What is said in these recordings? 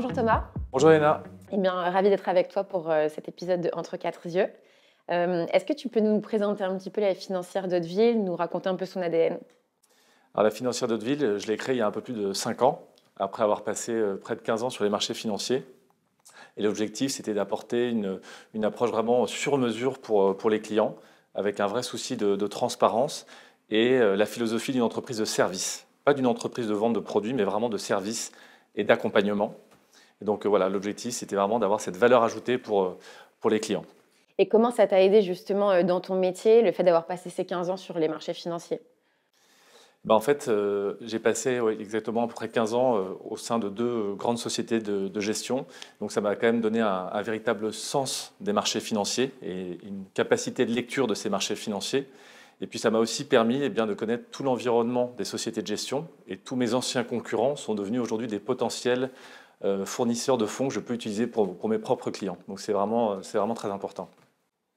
Bonjour Thomas. Bonjour Léna. Eh bien, ravi d'être avec toi pour cet épisode de Entre quatre yeux. Est-ce que tu peux nous présenter un petit peu la financière d'Hauteville, nous raconter un peu son ADN? Alors, la financière d'Hauteville, je l'ai créée il y a un peu plus de 5 ans, après avoir passé près de 15 ans sur les marchés financiers. Et l'objectif, c'était d'apporter une approche vraiment sur mesure pour les clients, avec un vrai souci de transparence et la philosophie d'une entreprise de service. Pas d'une entreprise de vente de produits, mais vraiment de service et d'accompagnement. Et donc voilà, l'objectif, c'était vraiment d'avoir cette valeur ajoutée pour les clients. Et comment ça t'a aidé justement dans ton métier, le fait d'avoir passé ces 15 ans sur les marchés financiers? En fait, j'ai passé exactement à peu près 15 ans au sein de deux grandes sociétés de gestion. Donc ça m'a quand même donné un véritable sens des marchés financiers et une capacité de lecture de ces marchés financiers. Et puis ça m'a aussi permis de connaître tout l'environnement des sociétés de gestion. Et tous mes anciens concurrents sont devenus aujourd'hui des potentiels fournisseurs de fonds que je peux utiliser pour mes propres clients. Donc c'est vraiment très important.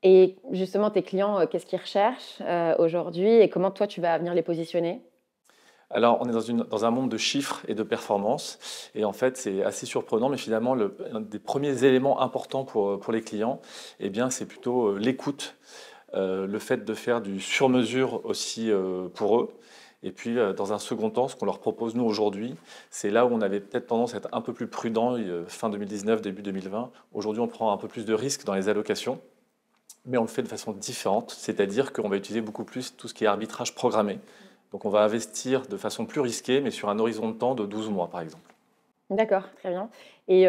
Et justement, tes clients, qu'est-ce qu'ils recherchent aujourd'hui et comment toi, tu vas venir les positionner? Alors, on est dans un monde de chiffres et de performances. Et en fait, c'est assez surprenant, mais finalement, un des premiers éléments importants pour les clients, c'est plutôt l'écoute, le fait de faire du sur-mesure aussi pour eux. Et puis, dans un second temps, ce qu'on leur propose, nous, aujourd'hui, c'est là où on avait peut-être tendance à être un peu plus prudent, fin 2019, début 2020. Aujourd'hui, on prend un peu plus de risques dans les allocations, mais on le fait de façon différente, c'est-à-dire qu'on va utiliser beaucoup plus tout ce qui est arbitrage programmé. Donc on va investir de façon plus risquée, mais sur un horizon de temps de 12 mois, par exemple. D'accord, très bien. Et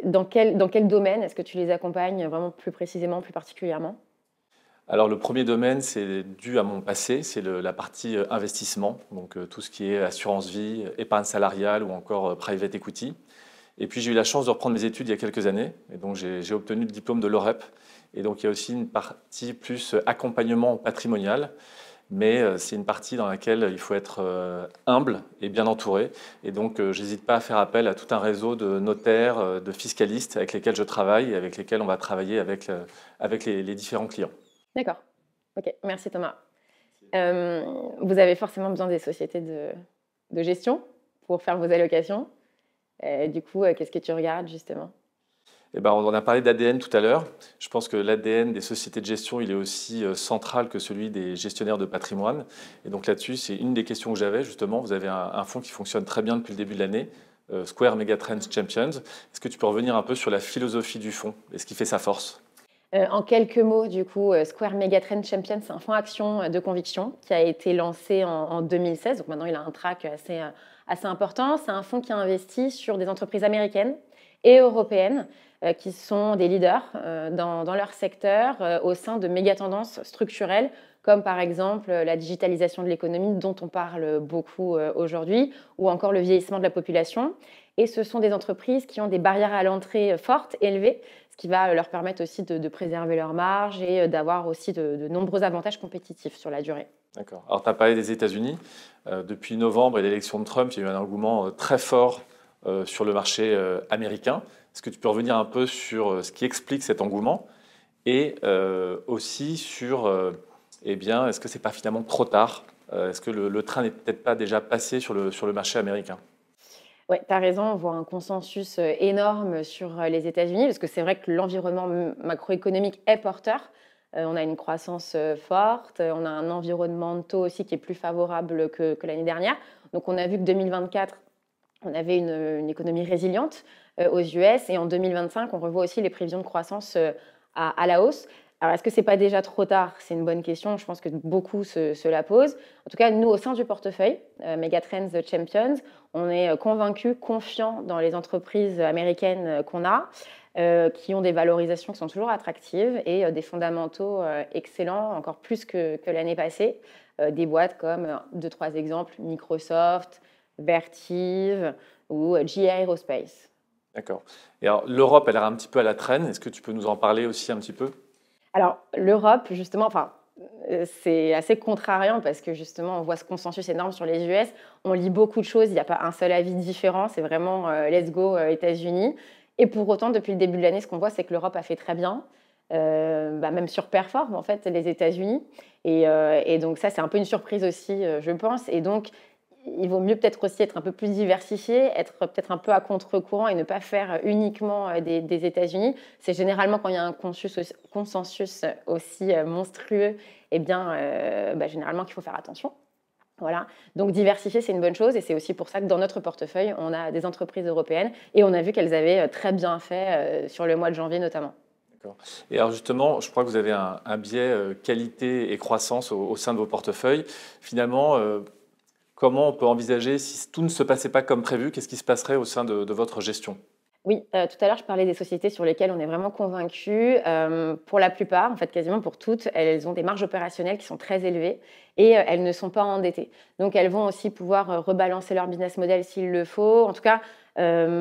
dans quel domaine est-ce que tu les accompagnes vraiment plus précisément, plus particulièrement? Alors le premier domaine, c'est dû à mon passé, c'est la partie investissement, donc tout ce qui est assurance vie, épargne salariale ou encore private equity. Et puis j'ai eu la chance de reprendre mes études il y a quelques années, et donc j'ai obtenu le diplôme de l'OREP. Et donc il y a aussi une partie plus accompagnement patrimonial. Mais c'est une partie dans laquelle il faut être humble et bien entouré. Et donc, je n'hésite pas à faire appel à tout un réseau de notaires, de fiscalistes avec lesquels je travaille et avec lesquels on va travailler avec les différents clients. D'accord. Ok, merci Thomas. Vous avez forcément besoin des sociétés de gestion pour faire vos allocations. Du coup, qu'est-ce que tu regardes justement? On a parlé d'ADN tout à l'heure. Je pense que l'ADN des sociétés de gestion, il est aussi central que celui des gestionnaires de patrimoine. Et donc là-dessus, c'est une des questions que j'avais justement. Vous avez un fonds qui fonctionne très bien depuis le début de l'année, Square Megatrends Champions. Est-ce que tu peux revenir un peu sur la philosophie du fonds et ce qui fait sa force? En quelques mots, du coup, Square Megatrend Champion, c'est un fonds action de conviction qui a été lancé en 2016. Donc maintenant, il a un track assez important. C'est un fonds qui a investi sur des entreprises américaines et européennes qui sont des leaders dans leur secteur au sein de méga-tendances structurelles, comme par exemple la digitalisation de l'économie dont on parle beaucoup aujourd'hui, ou encore le vieillissement de la population. Et ce sont des entreprises qui ont des barrières à l'entrée fortes, élevées, ce qui va leur permettre aussi de préserver leurs marges et d'avoir aussi de nombreux avantages compétitifs sur la durée. D'accord. Alors, tu as parlé des États-Unis. Depuis novembre et l'élection de Trump, il y a eu un engouement très fort sur le marché américain. Est-ce que tu peux revenir un peu sur ce qui explique cet engouement et aussi sur, est-ce que c'est pas finalement trop tard? Est-ce que le train n'est peut-être pas déjà passé sur le marché américain? Oui, tu as raison, on voit un consensus énorme sur les États-Unis, parce que c'est vrai que l'environnement macroéconomique est porteur. On a une croissance forte, on a un environnement de taux aussi qui est plus favorable que l'année dernière. Donc on a vu que 2024, on avait une économie résiliente aux US, et en 2025, on revoit aussi les prévisions de croissance à la hausse. Alors, est-ce que ce n'est pas déjà trop tard? C'est une bonne question. Je pense que beaucoup se la posent. En tout cas, nous, au sein du portefeuille Megatrends Champions, on est convaincus, confiants dans les entreprises américaines qu'on a, qui ont des valorisations qui sont toujours attractives et des fondamentaux excellents, encore plus que l'année passée. Des boîtes comme, deux, trois exemples, Microsoft, Vertiv ou GE Aerospace. D'accord. Et alors, l'Europe, elle a l'air un petit peu à la traîne. Est-ce que tu peux nous en parler aussi un petit peu? Alors, l'Europe, justement, c'est assez contrariant parce que justement, on voit ce consensus énorme sur les US. On lit beaucoup de choses, il n'y a pas un seul avis différent. C'est vraiment let's go États-Unis. Et pour autant, depuis le début de l'année, ce qu'on voit, c'est que l'Europe a fait très bien, même surperforme en fait les États-Unis. Et donc ça, c'est un peu une surprise aussi, je pense. Et donc, il vaut mieux peut-être aussi être un peu plus diversifié, être peut-être un peu à contre-courant et ne pas faire uniquement des États-Unis. C'est généralement quand il y a un consensus aussi monstrueux, eh bien, généralement qu'il faut faire attention. Voilà. Donc diversifier, c'est une bonne chose et c'est aussi pour ça que dans notre portefeuille, on a des entreprises européennes et on a vu qu'elles avaient très bien fait sur le mois de janvier notamment. D'accord. Et alors justement, je crois que vous avez un biais qualité et croissance au sein de vos portefeuilles. Finalement, comment on peut envisager, si tout ne se passait pas comme prévu, qu'est-ce qui se passerait au sein de votre gestion? Oui, tout à l'heure, je parlais des sociétés sur lesquelles on est vraiment convaincu. Pour la plupart, en fait, quasiment pour toutes, elles ont des marges opérationnelles qui sont très élevées et elles ne sont pas endettées. Donc, elles vont aussi pouvoir rebalancer leur business model s'il le faut. En tout cas,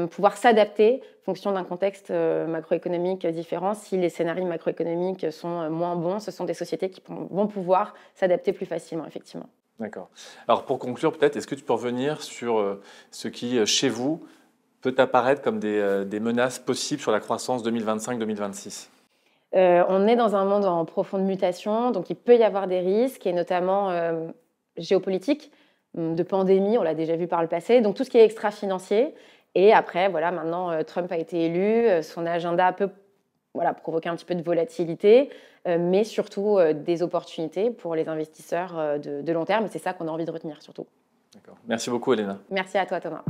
pouvoir s'adapter en fonction d'un contexte macroéconomique différent. Si les scénarios macroéconomiques sont moins bons, ce sont des sociétés qui vont pouvoir s'adapter plus facilement, effectivement. D'accord. Alors pour conclure, peut-être, est-ce que tu peux revenir sur ce qui, chez vous, peut apparaître comme des menaces possibles sur la croissance 2025-2026? On est dans un monde en profonde mutation, donc il peut y avoir des risques, et notamment géopolitiques, de pandémie, on l'a déjà vu par le passé, donc tout ce qui est extra-financier. Et après, voilà, maintenant, Trump a été élu, son agenda peut voilà, provoquer un petit peu de volatilité, mais surtout des opportunités pour les investisseurs de long terme, et c'est ça qu'on a envie de retenir surtout. D'accord. Merci beaucoup, Elena. Merci à toi, Thomas.